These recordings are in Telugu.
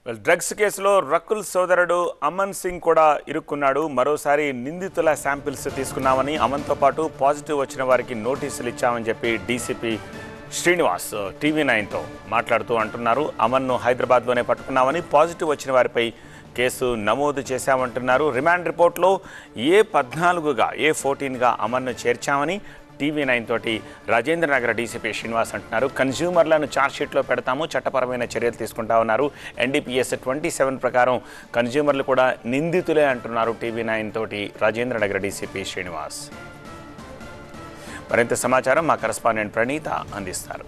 డ్రగ్స్ కేసులో రకుల్ సోదరుడు అమన్ సింగ్ కూడా ఇరుక్కున్నాడు. మరోసారి నిందితుల శాంపిల్స్ తీసుకున్నామని, అమన్తో పాటు పాజిటివ్ వచ్చిన వారికి నోటీసులు ఇచ్చామని చెప్పి డీసీపీ శ్రీనివాస్ టీవీ9తో మాట్లాడుతూ అంటున్నారు. అమన్ను హైదరాబాద్లోనే పట్టుకున్నామని, పాజిటివ్ వచ్చిన వారిపై కేసు నమోదు చేశామంటున్నారు. రిమాండ్ రిపోర్ట్లో A14గా A14గా అమన్ను చేర్చామని టీవీ9 తోటి రాజేంద్రనగర్ డీసీపీ శ్రీనివాస్ అంటున్నారు. కన్జ్యూమర్లను ఛార్జ్షీట్లో పెడతాము, చట్టపరమైన చర్యలు తీసుకుంటా ఉన్నారు. NDPS 27 ప్రకారం కన్జ్యూమర్లు కూడా నిందితులే అంటున్నారు టీవీ9 తోటి రాజేంద్రనగర్ డీసీపీ శ్రీనివాస్. మరింత సమాచారం మా కరెస్పాండెంట్ ప్రణీత అందిస్తారు.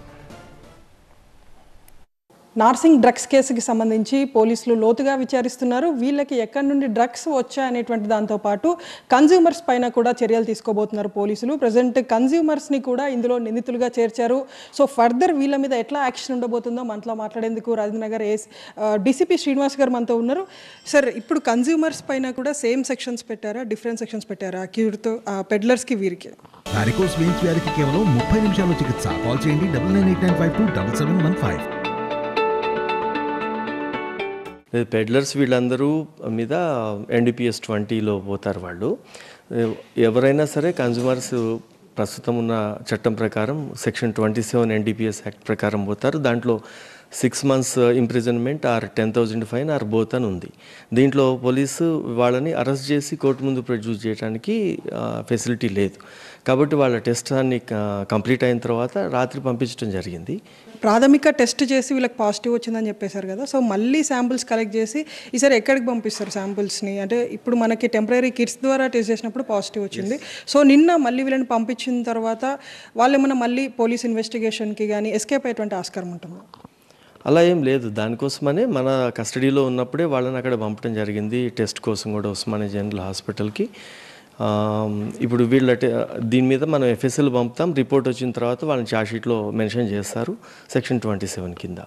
నార్సింగ్ డ్రగ్స్ కేసుకి సంబంధించి పోలీసులు లోతుగా విచారిస్తున్నారు. వీళ్ళకి ఎక్కడి నుండి డ్రగ్స్ వచ్చాయనేటువంటి దాంతోపాటు కన్జ్యూమర్స్ పైన కూడా చర్యలు తీసుకోబోతున్నారు పోలీసులు. ప్రజెంట్ కన్జ్యూమర్స్ని కూడా ఇందులో నిందితులుగా చేర్చారు. సో ఫర్దర్ వీళ్ళ మీద ఎట్లా యాక్షన్ ఉండబోతుందో మనతో మాట్లాడేందుకు రాజేంద్రనగర్ డీసీపీ శ్రీనివాస్ గారు మనతో ఉన్నారు. సార్, ఇప్పుడు కన్జ్యూమర్స్ పైన కూడా సేమ్ సెక్షన్స్ పెట్టారా, డిఫరెంట్ సెక్షన్స్ పెట్టారా? క్యూర్తో పెడ్లర్స్కి వీరికి వారికోస్ వెయిన్స్ వ్యాధికి కేవలం 30 నిమిషాల్లో చికిత్స. కాల్ చేయండి 9989527715. పెడ్లర్స్ వీళ్ళందరూ మీద NDPS 20లో పోతారు. వాళ్ళు ఎవరైనా సరే కన్జ్యూమర్స్ ప్రస్తుతం ఉన్న చట్టం ప్రకారం సెక్షన్ 27 NDPS యాక్ట్ ప్రకారం పోతారు. దాంట్లో 6 months imprisonment or 10,000 fine or both అని ఉంది. దీంట్లో పోలీసు వాళ్ళని అరెస్ట్ చేసి కోర్టు ముందు ప్రొడ్యూస్ చేయడానికి ఫెసిలిటీ లేదు. కాబట్టి వాళ్ళ టెస్ట్ అన్ని కంప్లీట్ అయిన తర్వాత రాత్రి పంపించడం జరిగింది. ప్రాథమిక టెస్ట్ చేసి వీళ్ళకి పాజిటివ్ వచ్చిందని చెప్పేశారు కదా. సో మళ్ళీ శాంపుల్స్ కలెక్ట్ చేసి ఈసారి ఎక్కడికి పంపిస్తారు శాంపుల్స్ని? అంటే ఇప్పుడు మనకి టెంపరీ కిట్స్ ద్వారా టెస్ట్ చేసినప్పుడు పాజిటివ్ వచ్చింది. సో నిన్న మళ్ళీ వీళ్ళని పంపించిన తర్వాత వాళ్ళు ఏమైనా మళ్ళీ పోలీస్ ఇన్వెస్టిగేషన్కి కానీ ఎస్కేప్ అయ్యేటువంటి ఆస్కారం ఉంటుంది? అలా ఏం లేదు. దానికోసమనే మన కస్టడీలో ఉన్నప్పుడే వాళ్ళని అక్కడ పంపడం జరిగింది టెస్ట్ కోసం కూడా ఉస్మానియా జనరల్ హాస్పిటల్కి. ఇప్పుడు దీని మీద మనం FSL పంపుతాం. రిపోర్ట్ వచ్చిన తర్వాత వాళ్ళని ఛార్జ్షీట్లో మెన్షన్ చేస్తారు సెక్షన్ 27 కింద.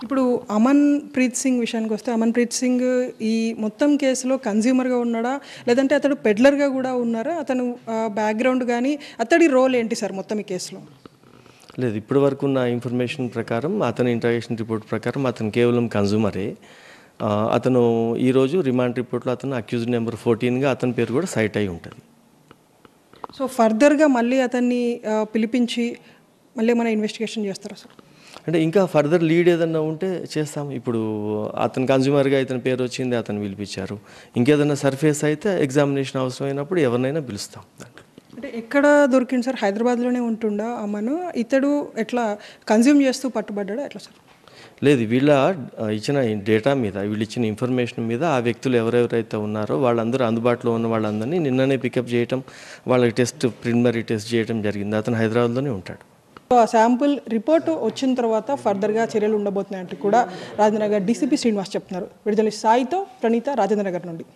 ఇప్పుడు అమన్ ప్రీత్ సింగ్ విషయానికి వస్తే, అమన్ ప్రీత్ సింగ్ ఈ మొత్తం కేసులో కన్జ్యూమర్గా ఉన్నాడా, లేదంటే అతడు పెడ్లర్గా కూడా ఉన్నారా? అతను బ్యాక్గ్రౌండ్ కానీ అతడి రోల్ ఏంటి సార్ మొత్తం ఈ కేసులో? లేదు, ఇప్పటి వరకు ఉన్న ఇన్ఫర్మేషన్ ప్రకారం, అతని ఇంట్రాగేషన్ రిపోర్ట్ ప్రకారం అతను కేవలం కన్జ్యూమరే. అతను ఈరోజు రిమాండ్ రిపోర్ట్లో అతను అక్యూజ్డ్ నెంబర్ 14గా అతని పేరు కూడా సైట్ అయి ఉంటుంది. సో ఫర్దర్గా మళ్ళీ అతన్ని పిలిపించి మళ్ళీ మన ఇన్వెస్టిగేషన్ చేస్తారా సార్? అంటే ఇంకా ఫర్దర్ లీడ్ ఏదన్నా ఉంటే చేస్తాం. ఇప్పుడు అతను కన్జ్యూమర్గా ఇతని పేరు వచ్చింది, అతను పిలిపించారు. ఇంకేదన్నా సర్ఫేస్ అయితే ఎగ్జామినేషన్ అవసరమైనప్పుడు ఎవరినైనా పిలుస్తాం. అంటే ఎక్కడ దొరికింది సార్? హైదరాబాద్లోనే ఉంటుండా అమ్మను? ఇతడు ఎట్లా కన్జ్యూమ్ చేస్తూ పట్టుబడ్డా ఎట్లా సార్? లేదు, వీళ్ళ ఇచ్చిన డేటా మీద, వీళ్ళు ఇచ్చిన ఇన్ఫర్మేషన్ మీద ఆ వ్యక్తులు ఎవరెవరైతే ఉన్నారో వాళ్ళందరూ అందుబాటులో ఉన్న వాళ్ళందరినీ నిన్ననే పికప్ చేయటం, వాళ్ళకి ప్రిలిమినరీ టెస్ట్ చేయడం జరిగింది. అతను హైదరాబాద్లోనే ఉంటాడు. ఆ శాంపుల్ రిపోర్ట్ వచ్చిన తర్వాత ఫర్దర్గా చర్యలు ఉండబోతున్నాయంటూ కూడా రాజేంద్రనగర్ డీసీపీ శ్రీనివాస్ చెప్తున్నారు. విడుదల సాయితో ప్రణీత, రాజేంద్రనగర్ నుండి.